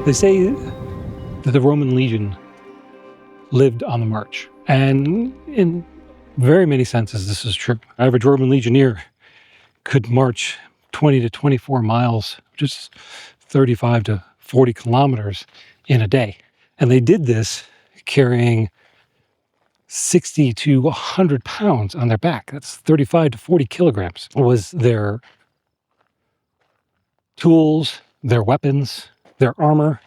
They say that the Roman legion lived on the march, and in very many senses this is true. Average Roman legionnaire could march 20 to 24 miles, just 35 to 40 kilometers in a day. And they did this carrying 60 to 100 pounds on their back. That's 35 to 40 kilograms was their tools, their weapons, their armor,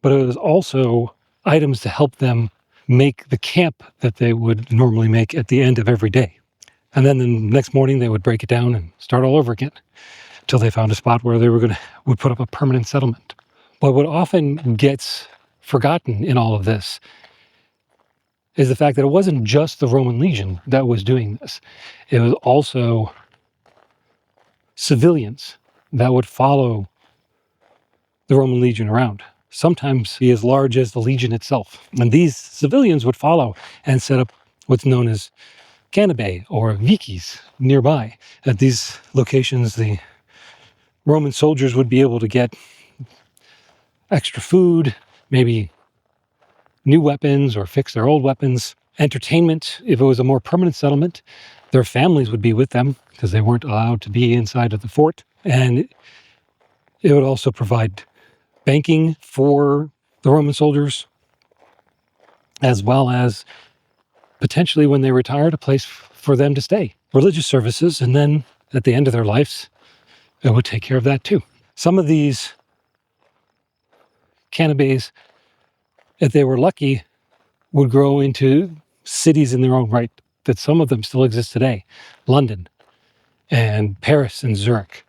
but it was also items to help them make the camp that they would normally make at the end of every day. And then the next morning they would break it down and start all over again until they found a spot where they would put up a permanent settlement. But what often gets forgotten in all of this is the fact that it wasn't just the Roman legion that was doing this. It was also civilians that would follow the Roman legion around, sometimes be as large as the legion itself. And these civilians would follow and set up what's known as Canabae or vicis nearby. At these locations, the Roman soldiers would be able to get extra food, maybe new weapons or fix their old weapons. Entertainment, if it was a more permanent settlement, their families would be with them because they weren't allowed to be inside of the fort. And it would also provide banking for the Roman soldiers, as well as potentially when they retired, a place for them to stay. Religious services, and then at the end of their lives, it would take care of that too. Some of these Canabaes, if they were lucky, would grow into cities in their own right, that some of them still exist today. London and Paris and Zurich.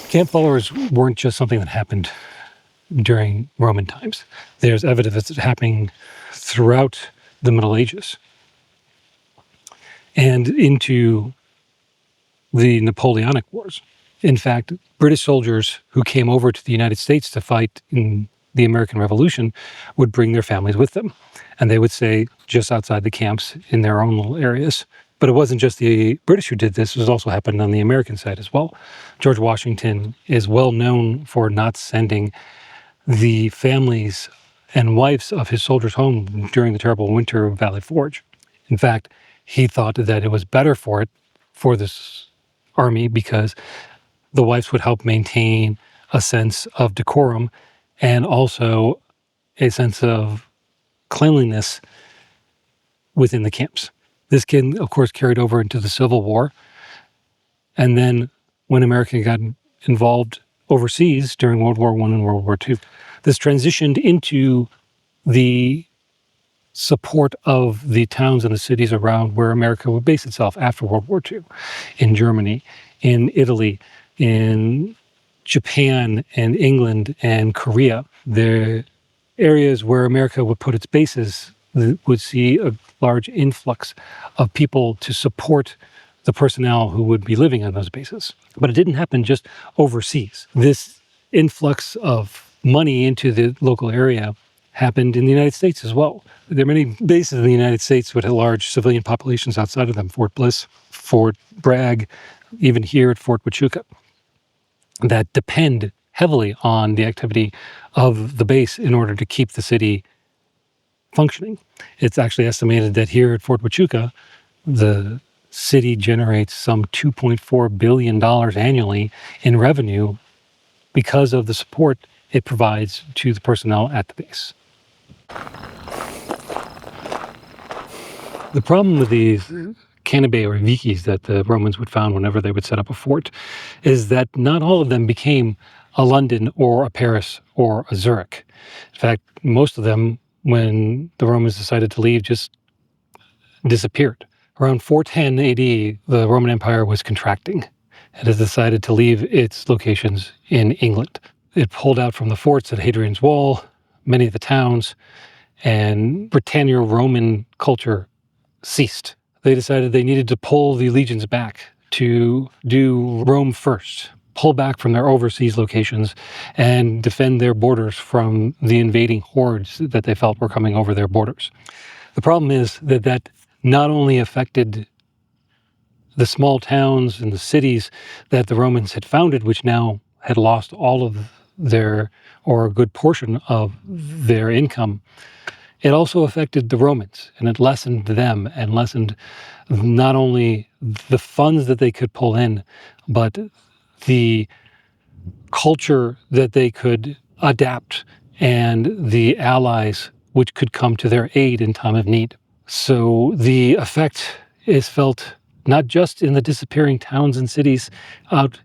Camp followers weren't just something that happened during Roman times. There's evidence of it happening throughout the Middle Ages and into the Napoleonic Wars. In fact, British soldiers who came over to the United States to fight in the American Revolution would bring their families with them. And they would stay just outside the camps in their own little areas. But it wasn't just the British who did this. It also happened on the American side as well. George Washington is well known for not sending the families and wives of his soldiers home during the terrible winter of Valley Forge. In fact, he thought that it was better for this army because the wives would help maintain a sense of decorum and also a sense of cleanliness within the camps. This kid, of course, carried over into the Civil War. And then when America got involved overseas during World War I and World War II, this transitioned into the support of the towns and the cities around where America would base itself after World War II, in Germany, in Italy, in Japan and England and Korea. The areas where America would put its bases would see a large influx of people to support the personnel who would be living on those bases. But it didn't happen just overseas. This influx of money into the local area happened in the United States as well. There are many bases in the United States with large civilian populations outside of them. Fort Bliss, Fort Bragg, even here at Fort Huachuca, that depend heavily on the activity of the base in order to keep the city functioning. It's actually estimated that here at Fort Huachuca, the city generates some $2.4 billion annually in revenue because of the support it provides to the personnel at the base. The problem with these Canabae or vicis that the Romans would found whenever they would set up a fort is that not all of them became a London or a Paris or a Zurich. In fact, most of them, when the Romans decided to leave, just disappeared. Around 410 AD, the Roman Empire was contracting. It has decided to leave its locations in England. It pulled out from the forts at Hadrian's Wall, many of the towns, and Britanno-Roman culture ceased. They decided they needed to pull the legions back to do Rome first, pull back from their overseas locations and defend their borders from the invading hordes that they felt were coming over their borders. The problem is that not only affected the small towns and the cities that the Romans had founded, which now had lost all of or a good portion of their income. It also affected the Romans, and it lessened them and lessened not only the funds that they could pull in, but the culture that they could adapt and the allies which could come to their aid in time of need. So the effect is felt not just in the disappearing towns and cities out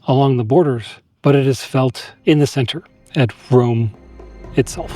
along the borders, but it is felt in the center, at Rome itself.